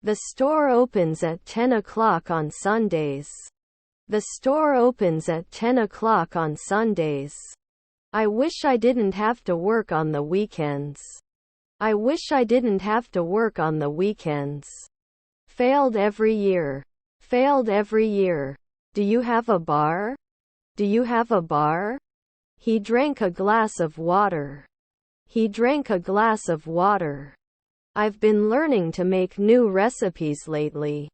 The store opens at 10 o'clock on Sundays. The store opens at 10 o'clock on Sundays. I wish I didn't have to work on the weekends. I wish I didn't have to work on the weekends. Failed every year. Failed every year. Do you have a bar? Do you have a bar? He drank a glass of water. He drank a glass of water. I've been learning to make new recipes lately.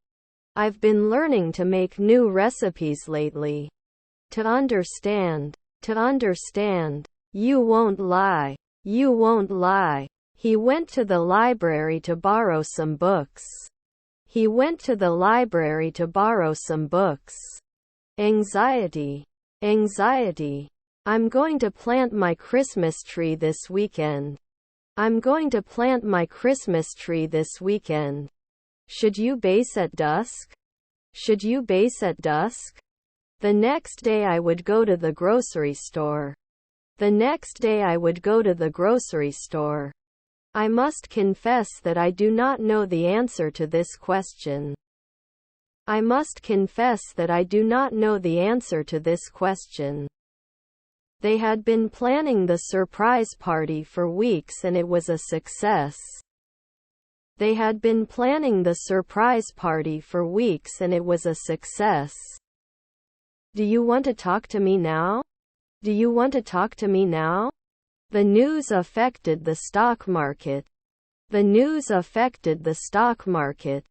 I've been learning to make new recipes lately. To understand. To understand. You won't lie. You won't lie. He went to the library to borrow some books. He went to the library to borrow some books. Anxiety. Anxiety. I'm going to plant my Christmas tree this weekend. I'm going to plant my Christmas tree this weekend. Should you base at dusk? Should you base at dusk? The next day I would go to the grocery store. The next day I would go to the grocery store. I must confess that I do not know the answer to this question. I must confess that I do not know the answer to this question. They had been planning the surprise party for weeks and it was a success. They had been planning the surprise party for weeks and it was a success. Do you want to talk to me now? Do you want to talk to me now? The news affected the stock market. The news affected the stock market.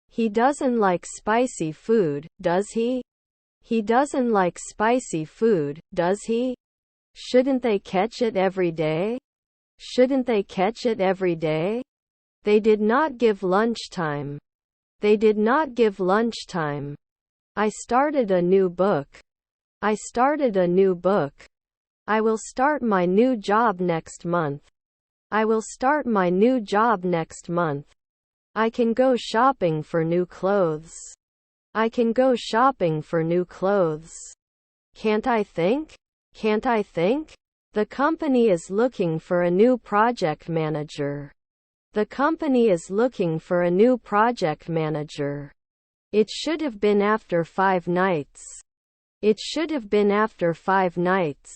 He doesn't like spicy food, does he? He doesn't like spicy food, does he? Shouldn't they catch it every day? Shouldn't they catch it every day? They did not give lunchtime. They did not give lunchtime. I started a new book. I started a new book. I will start my new job next month. I will start my new job next month. I can go shopping for new clothes. I can go shopping for new clothes. Can't I think? Can't I think? The company is looking for a new project manager. The company is looking for a new project manager. It should have been after 5 nights. It should have been after 5 nights.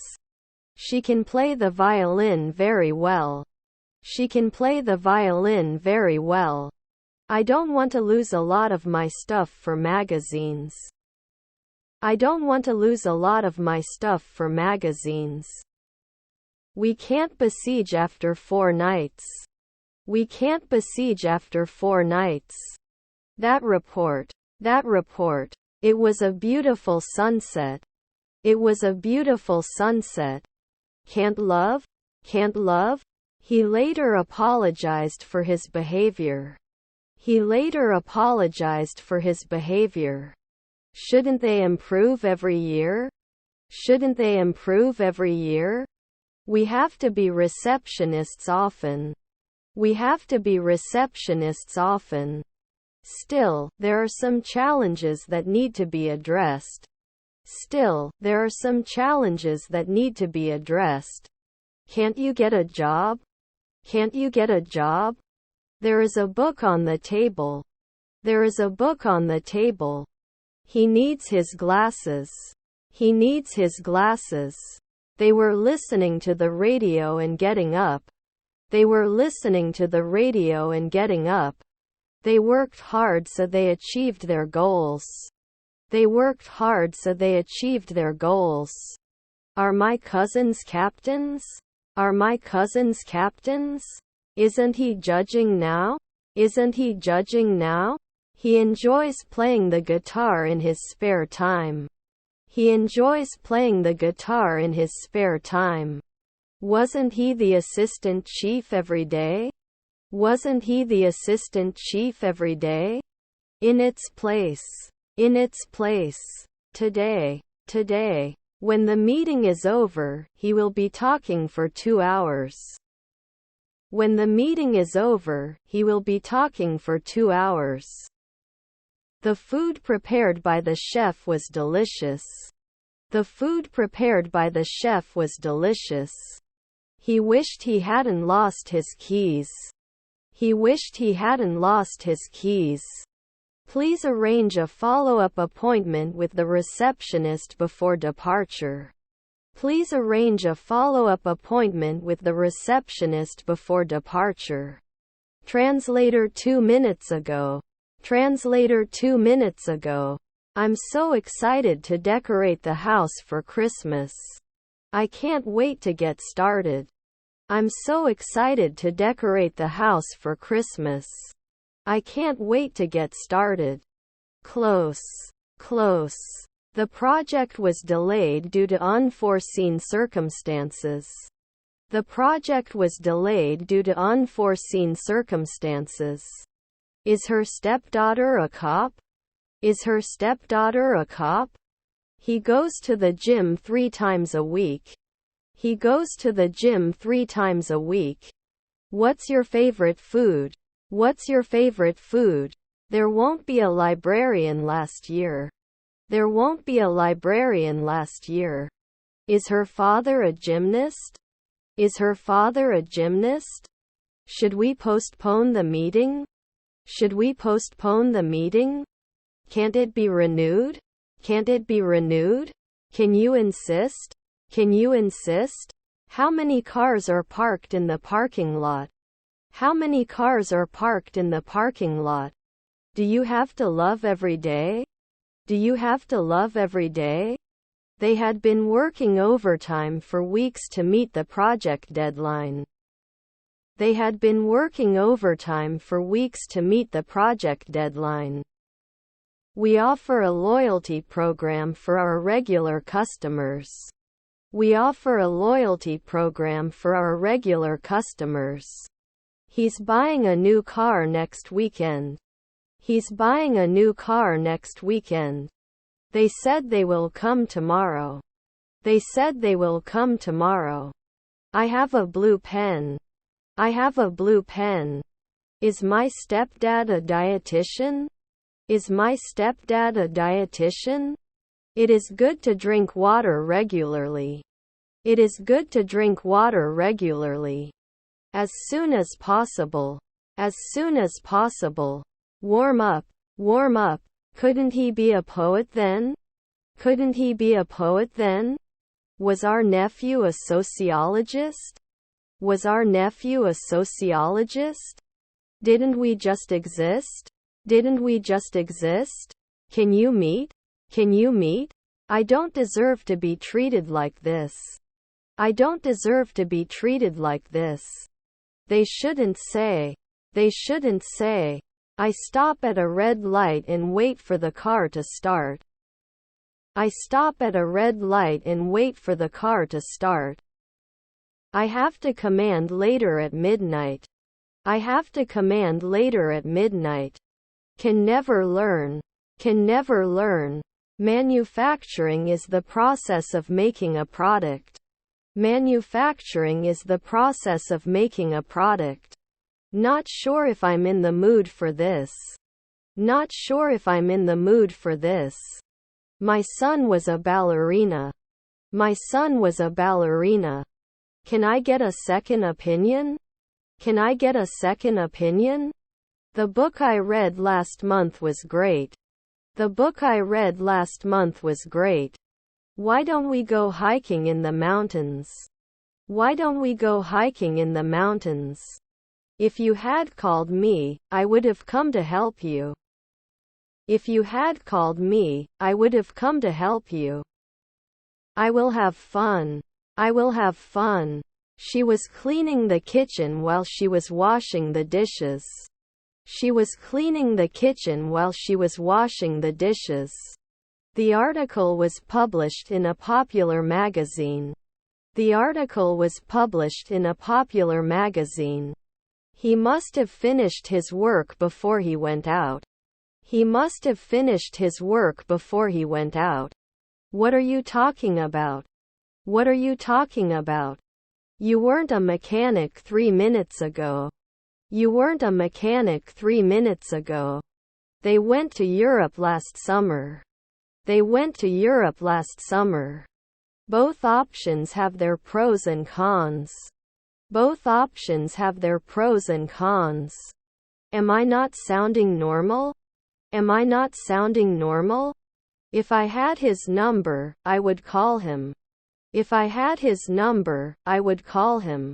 She can play the violin very well. She can play the violin very well. I don't want to lose a lot of my stuff for magazines. I don't want to lose a lot of my stuff for magazines. We can't besiege after 4 nights. We can't besiege after 4 nights. That report. That report. It was a beautiful sunset. It was a beautiful sunset. Can't love? Can't love? He later apologized for his behavior. He later apologized for his behavior. Shouldn't they improve every year? Shouldn't they improve every year? We have to be receptionists often. We have to be receptionists often. Still, there are some challenges that need to be addressed. Still, there are some challenges that need to be addressed. Can't you get a job? Can't you get a job? There is a book on the table. There is a book on the table. He needs his glasses. He needs his glasses. They were listening to the radio and getting up. They were listening to the radio and getting up. They worked hard so they achieved their goals. They worked hard so they achieved their goals. Are my cousins captains? Are my cousins captains? Isn't he judging now? Isn't he judging now? He enjoys playing the guitar in his spare time. He enjoys playing the guitar in his spare time. Wasn't he the assistant chief every day? Wasn't he the assistant chief every day? In its place. In its place. Today. Today. When the meeting is over, he will be talking for 2 hours. When the meeting is over, he will be talking for 2 hours. The food prepared by the chef was delicious. The food prepared by the chef was delicious. He wished he hadn't lost his keys. He wished he hadn't lost his keys. Please arrange a follow-up appointment with the receptionist before departure. Please arrange a follow-up appointment with the receptionist before departure. Translator 2 minutes ago. Translator 2 minutes ago. I'm so excited to decorate the house for Christmas. I can't wait to get started. I'm so excited to decorate the house for Christmas. I can't wait to get started. Close. Close. The project was delayed due to unforeseen circumstances. The project was delayed due to unforeseen circumstances. Is her stepdaughter a cop? Is her stepdaughter a cop? He goes to the gym 3 times a week. He goes to the gym 3 times a week. What's your favorite food? What's your favorite food? There won't be a librarian last year. There won't be a librarian last year. Is her father a gymnast? Is her father a gymnast? Should we postpone the meeting? Should we postpone the meeting? Can't it be renewed? Can't it be renewed? Can you insist? Can you insist? How many cars are parked in the parking lot? How many cars are parked in the parking lot? Do you have to love every day? Do you have to love every day? They had been working overtime for weeks to meet the project deadline. They had been working overtime for weeks to meet the project deadline. We offer a loyalty program for our regular customers. We offer a loyalty program for our regular customers. He's buying a new car next weekend. He's buying a new car next weekend. They said they will come tomorrow. They said they will come tomorrow. I have a blue pen. I have a blue pen. Is my stepdad a dietitian? Is my stepdad a dietitian? It is good to drink water regularly. It is good to drink water regularly. As soon as possible. As soon as possible. Warm up. Warm up. Couldn't he be a poet then? Couldn't he be a poet then? Was our nephew a sociologist? Was our nephew a sociologist? Didn't we just exist? Didn't we just exist? Can you meet? Can you meet? I don't deserve to be treated like this. I don't deserve to be treated like this. They shouldn't say. They shouldn't say. I stop at a red light and wait for the car to start. I stop at a red light and wait for the car to start. I have to command later at midnight. I have to command later at midnight. Can never learn. Can never learn. Manufacturing is the process of making a product. Manufacturing is the process of making a product. Not sure if I'm in the mood for this. Not sure if I'm in the mood for this. My son was a ballerina. My son was a ballerina. Can I get a second opinion? Can I get a second opinion? The book I read last month was great. The book I read last month was great. Why don't we go hiking in the mountains? Why don't we go hiking in the mountains? If you had called me, I would have come to help you. If you had called me, I would have come to help you. I will have fun. I will have fun. She was cleaning the kitchen while she was washing the dishes. She was cleaning the kitchen while she was washing the dishes. The article was published in a popular magazine. The article was published in a popular magazine. He must have finished his work before he went out. He must have finished his work before he went out. What are you talking about? What are you talking about? You weren't a mechanic 3 minutes ago. You weren't a mechanic 3 minutes ago. They went to Europe last summer. They went to Europe last summer. Both options have their pros and cons. Both options have their pros and cons. Am I not sounding normal? Am I not sounding normal? If I had his number, I would call him. If I had his number, I would call him.